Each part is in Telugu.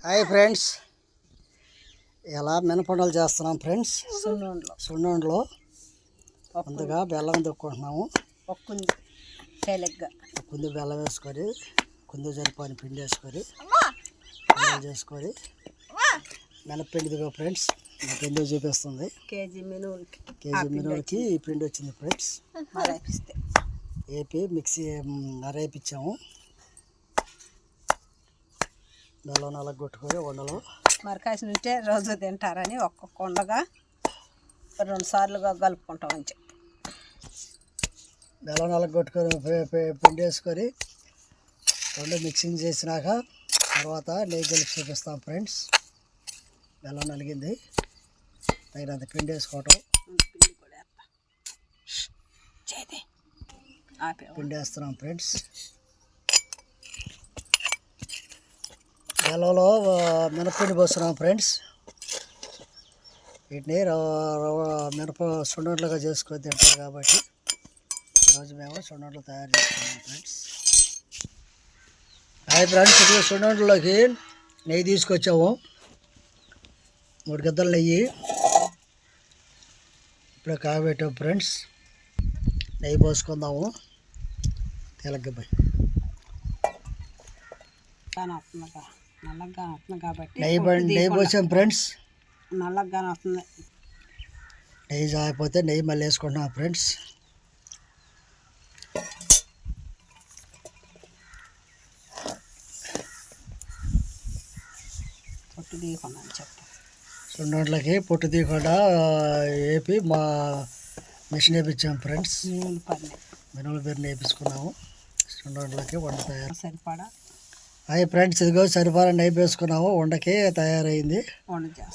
హాయ్ ఫ్రెండ్స్, ఎలా మినపండలు చేస్తున్నాం ఫ్రెండ్స్. సున్నుండలో ముందుగా బెల్లం దొక్కుంటున్నాము. కుంది బెల్లం వేసుకొని కుంది జరిపాని పిండి వేసుకొని చేసుకొని మినప్పిండిదిగో ఫ్రెండ్స్. నా పిండి చూపిస్తుంది. కేజీ మినువులకి ఈ పిండి వచ్చింది ఫ్రెండ్స్. AP mixie అరేపించాము. బెల్లం నలగొట్టుకొని వండలో మరకాసి ఉంటే రోజు తింటారని ఒక్కొక్క ఉండగా 2 సార్లుగా కలుపుకుంటాం. మంచి బెల్లం నలగొట్టుకొని పిండి వేసుకొని రెండు మిక్సింగ్ చేసినాక తర్వాత నెయ్యి కలిపి చూపిస్తాం ఫ్రెండ్స్. బెల్లం నలిగింది, తగినంత పిండి వేసుకోవటం. పిండి వేస్తున్నాం ఫ్రెండ్స్. బెల్లంలో మినప్పిండి పోస్తున్నాం ఫ్రెండ్స్. వీటిని మినప సున్నుండలుగా చేసుకొని తింటారు కాబట్టి ఈరోజు మేము సున్నుండలు తయారు చేసుకున్నాం ఫ్రెండ్స్. హాయ్ ఫ్రెండ్స్, ఇప్పుడు సున్నుండలోకి నెయ్యి తీసుకొచ్చాము. 3 గిద్దలు నెయ్యి ఇప్పుడు కాగబెట్టాము ఫ్రెండ్స్. నెయ్యి పోసుకుందాము. తెలగ్గిపోయి నల్లగా వస్తుంది కాబట్టి నెయ్యి పోసాం ఫ్రెండ్స్. నల్లగానే వస్తుంది. నెయ్యి జారిపోతే నెయ్యి మళ్ళీ వేసుకుంటున్నాం ఫ్రెండ్స్. పొట్టు తీయకుండా సున్నుండలకి పొట్టు తీయకుండా వేపి మా మిషన్ వేపించాం ఫ్రెండ్స్. మినుముల పేరుని వేపించుకున్నాము. సున్నుండలకి వండ తయారు సరిపడా. హాయ్ ఫ్రెండ్స్, ఇదిగో సరిపడా నెయ్యి వేసుకున్నాము. వండకి తయారైంది.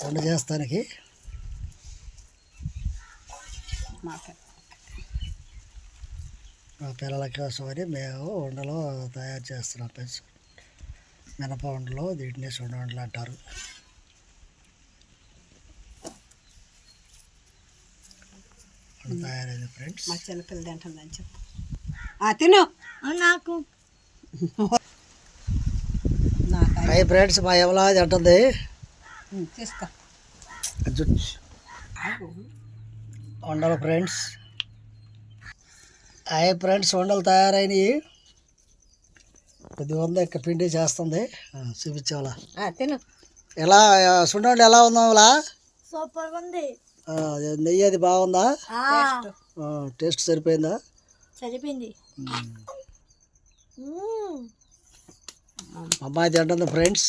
వండ చేస్తానికి మా పిల్లల కోసమని మేము వండలో తయారు చేస్తున్నాం ఫ్రెండ్స్. మినప వండలో వీటిని సున్నుండలు అంటారు. వండ తయారైంది ఫ్రెండ్స్. మా చిన్నపిల్ల తింటుందని చెప్పు. తిను నాకు. హాయ్ ఫ్రెండ్స్, మా ఎవలా తింటుంది. తీసుకో వండలు ఫ్రెండ్స్. హాయ్ ఫ్రెండ్స్, వండలు తయారైనవి. కొద్దిగా ఉంది, ఇక్కడ పిండి చేస్తుంది. చూపించాలా తిను. ఎలా సున్నుండ ఎలా ఉందా? సూపర్ ఉంది. నెయ్యి అది బాగుందా? టేస్ట్ సరిపోయిందా? సరిపోయింది. అమ్మాయి తింటుంది ఫ్రెండ్స్.